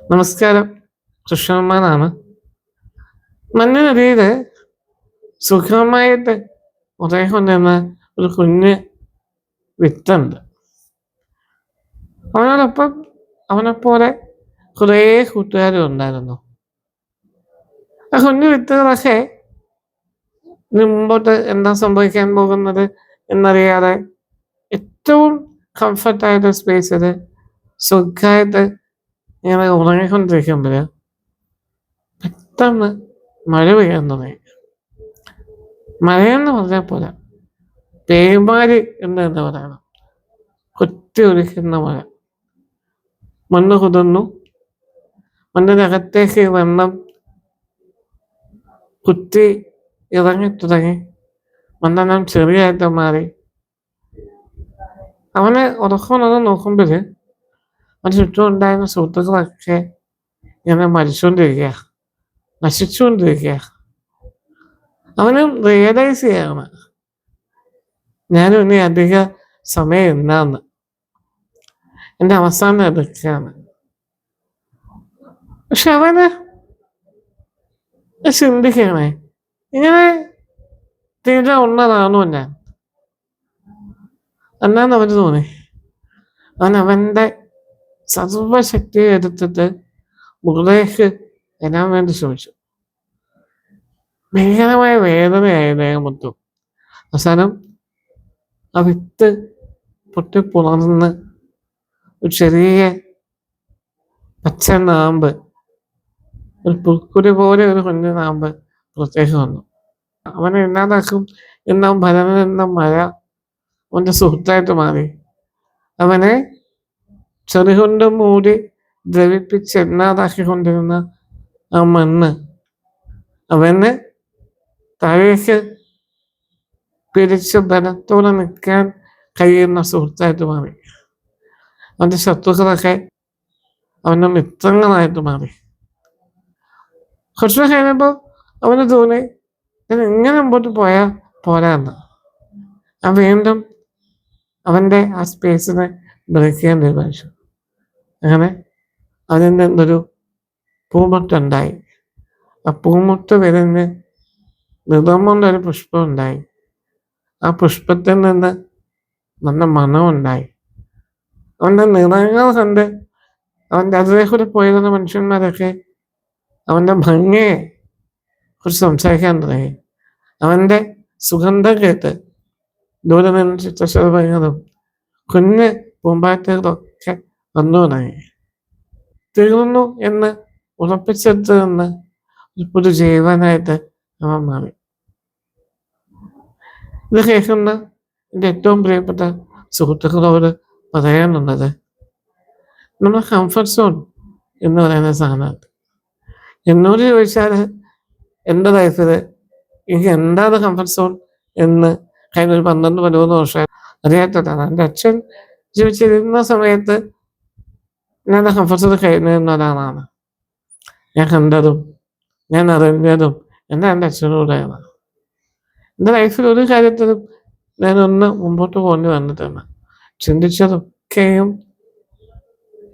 നമസ്കാരം. കൃഷ്ണന്മാരാണ്. മണ്ണിനടിയിൽ സുഖമായിട്ട് ഉറങ്ങിക്കൊണ്ടിരുന്ന ഒരു കുഞ്ഞ് വിത്തുണ്ട്. അവനോടൊപ്പം അവനെപ്പോലെ കുറേ കൂട്ടുകാരും ഉണ്ടായിരുന്നു. ആ കുഞ്ഞു വിത്തുകളൊക്കെ ഇനി മുമ്പോട്ട് എന്താ സംഭവിക്കാൻ പോകുന്നത് എന്നറിയാതെ ഏറ്റവും കംഫർട്ടായിട്ട് സ്പേസിൽ സുഖമായിട്ട് ഇങ്ങനെ ഉറങ്ങിക്കൊണ്ടിരിക്കുമ്പോൾ പെട്ടെന്ന് മഴ പെയ്യാൻ തുടങ്ങി. മഴയെന്ന് പറഞ്ഞാൽ പോരാ, പേമാരി എന്ന് തന്നെ പറയണം. കുത്തി ഒലിക്കുന്ന മഴ. മണ്ണ് കുതിർന്നു. മണ്ണിനകത്തേക്ക് വെള്ളം കുത്തി ഇറങ്ങി തുടങ്ങി. മണ്ണെല്ലാം ചെറിയായിട്ട് മാറി. അവന് ഉറക്കമെന്നത് നോക്കുമ്പോൾ അവന് ചുറ്റും ഉണ്ടായിരുന്ന സുഹൃത്തുക്കളൊക്കെ ഇങ്ങനെ മരിച്ചുകൊണ്ടിരിക്കുക, നശിച്ചുകൊണ്ടിരിക്കുക. അവന് റിയലൈസ് ചെയ്യാണ്, ഞാനും ഇനി അധിക സമയം ഇല്ലാന്ന്, എൻ്റെ അവസാനം എടുക്കുകയാണ്. പക്ഷെ അവന് ചിന്തിക്കണേ, ഇങ്ങനെ തീരെ ഉള്ളതാണോ ഞാൻ എന്നാന്ന് അവന് തോന്നി. അവൻ്റെ സർവശക്തി എടുത്തിട്ട് മുകളിലേക്ക് വരാൻ വേണ്ടി ശ്രമിച്ചു. ഭീകരമായ വേദനയായി ദേഹം മൊത്തം. അവസാനം ആ വിത്ത് പൊട്ടിപ്പുണർന്ന് ഒരു ചെറിയ പച്ച നാമ്പ്, ഒരു പുൽക്കുരി പോലെ ഒരു കുഞ്ഞു നാമ്പ് പുറത്തേക്ക് വന്നു. അവനെ ഇല്ലാതാക്കും എന്ന ഭരതൻ എന്ന മഴ അവൻ്റെ സുഹൃത്തായിട്ട് മാറി. അവനെ ചെറുകൊണ്ട് മൂടി ദ്രവിപ്പിച്ച് ഇല്ലാതാക്കിക്കൊണ്ടിരുന്ന ആ മണ്ണ് അവന് താഴേക്ക് പിടിച്ച് ബലത്തോടെ നിൽക്കാൻ കഴിയുന്ന സുഹൃത്തായിട്ട് മാറി. അവൻ്റെ ശത്രുക്കളൊക്കെ അവൻ്റെ മിത്രങ്ങളായിട്ട് മാറി. കുറച്ച് കഴിഞ്ഞപ്പോൾ അവന് തോന്നി, ഞാൻ ഇങ്ങനെ മുമ്പോട്ട് പോയാൽ പോരാന്ന്. അവൻ വീണ്ടും അവൻ്റെ ആ സ്പേസിനെ ബ്രേക്ക് ചെയ്യാൻ തീരുമാനിച്ചു. അങ്ങനെ അതിൻ്റെ എന്തൊരു പൂമുട്ടുണ്ടായി. ആ പൂമുട്ട് വിരിഞ്ഞ് നിറമുള്ളൊരു പുഷ്പം ഉണ്ടായി. ആ പുഷ്പത്തിൽ നിന്ന് നല്ല മണമുണ്ടായി. അവൻ്റെ നിറങ്ങൾ കണ്ട് അവൻ്റെ അതിലേക്കൂടെ പോയിരുന്ന മനുഷ്യന്മാരൊക്കെ അവൻ്റെ ഭംഗിയെ കുറിച്ച് സംസാരിക്കാൻ തുടങ്ങി. അവൻ്റെ സുഗന്ധം കേട്ട് ദൂരെ നിന്ന് ചിത്രശലഭങ്ങളും കുഞ്ഞ് പൂമ്പാറ്റകളൊക്കെ വന്നു തുടങ്ങി. തീർന്നു എന്ന് ഉറപ്പിച്ചെടുത്ത് നിന്ന് ഒരു ജീവനായിട്ട് അവൻ മാറി. ഇത് കേൾക്കുന്ന എൻ്റെ ഏറ്റവും പ്രിയപ്പെട്ട സുഹൃത്തുക്കളോട് പറയാനുള്ളത്, നമ്മുടെ കംഫർട്ട് സോൺ എന്ന് പറയുന്ന സാധനമാണ്. എന്നോട് ചോദിച്ചാൽ എൻ്റെ ലൈഫിൽ എനിക്ക് എന്താണ് കംഫർട്ട് സോൺ എന്ന് കഴിഞ്ഞ ഒരു 12-13 വർഷം അറിയാത്തതാണ്. എൻ്റെ അച്ഛൻ ജീവിച്ചിരുന്ന സമയത്ത് ഞാൻ കംഫർട്ട് സോൺ കഴിഞ്ഞിരുന്ന ഒരാളാണ്. ഞാൻ കണ്ടതും ഞാൻ അറിഞ്ഞതും എൻ്റെ അച്ഛനോടാണ്. എൻ്റെ ലൈഫിൽ ഒരു കാര്യത്തിലും ഞാനൊന്ന് മുമ്പോട്ട് പോകേണ്ടി വന്നിട്ടുണ്ട്. ചിന്തിച്ചതൊക്കെയും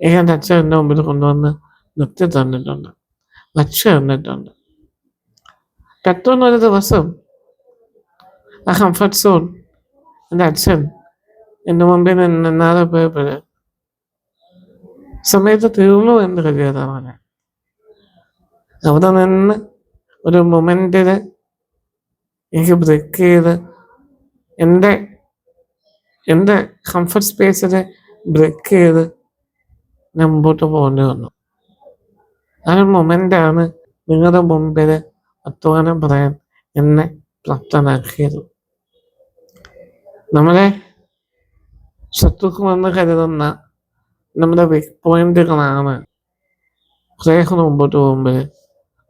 എൻ്റെ അച്ഛൻ എൻ്റെ മുമ്പിൽ കൊണ്ടുവന്ന് നിർത്തി തന്നിട്ടുണ്ട്, വച്ച് തന്നിട്ടുണ്ട്. പെട്ടെന്നൊരു ദിവസം ആ കംഫർട്ട് സോൺ എൻ്റെ അച്ഛൻ എൻ്റെ മുമ്പിൽ നിന്നാതെ പോയപ്പോൾ സമയത്ത് തീർന്നു എന്ന് കരുതിയതാണ്. അവിടെ നിന്ന് ഒരു മൊമെൻറ്റിൽ എനിക്ക് ബ്രേക്ക് ചെയ്ത് എൻ്റെ കംഫർട്ട് സ്പേസിനെ ബ്രേക്ക് ചെയ്ത് ഞാൻ മുമ്പോട്ട് പോകേണ്ടി വന്നു. ആ ഒരു മൊമെൻ്റാണ് നിങ്ങളുടെ മുമ്പിൽ വർത്തമാനം പറയാൻ എന്നെ പ്രാപ്തനാക്കിയത്. നമ്മളെ ശത്രുക്കളെന്ന് കരുതുന്ന നമ്മുടെ വീക്ക് പോയിന്റുകളാണ് കുറേ മുമ്പോട്ട് പോകുമ്പോൾ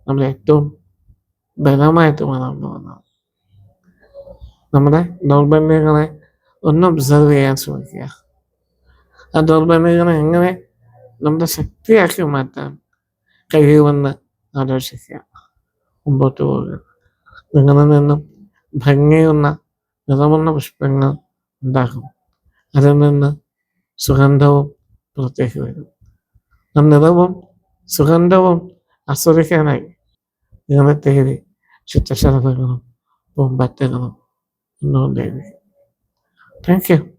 നമ്മൾ ഏറ്റവും ബലമായിട്ട് മാറാൻ പോകുന്നത്. നമ്മുടെ ദൗർബല്യങ്ങളെ ഒന്ന് ഒബ്സർവ് ചെയ്യാൻ ശ്രമിക്കുക. ആ ദൗർബല്യങ്ങളെ എങ്ങനെ നമ്മുടെ ശക്തിയാക്കി മാറ്റാൻ കഴിയുമെന്ന് ആലോചിക്കുക. മുമ്പോട്ട് പോവുക. നിങ്ങളിൽ നിന്നും ഭംഗിയുള്ള നിറമുള്ള പുഷ്പങ്ങൾ ഉണ്ടാകും. അതിൽ നിന്ന് സുഗന്ധവും പുറത്തേക്ക് വരും. ആ നിറവും സുഗന്ധവും ആസ്വദിക്കാനായി നിങ്ങളെ തേടി ചിത്രശലഭങ്ങളും പൂമ്പറ്റകളും ഒന്നുകൊണ്ടേയിരിക്കും. Thank you.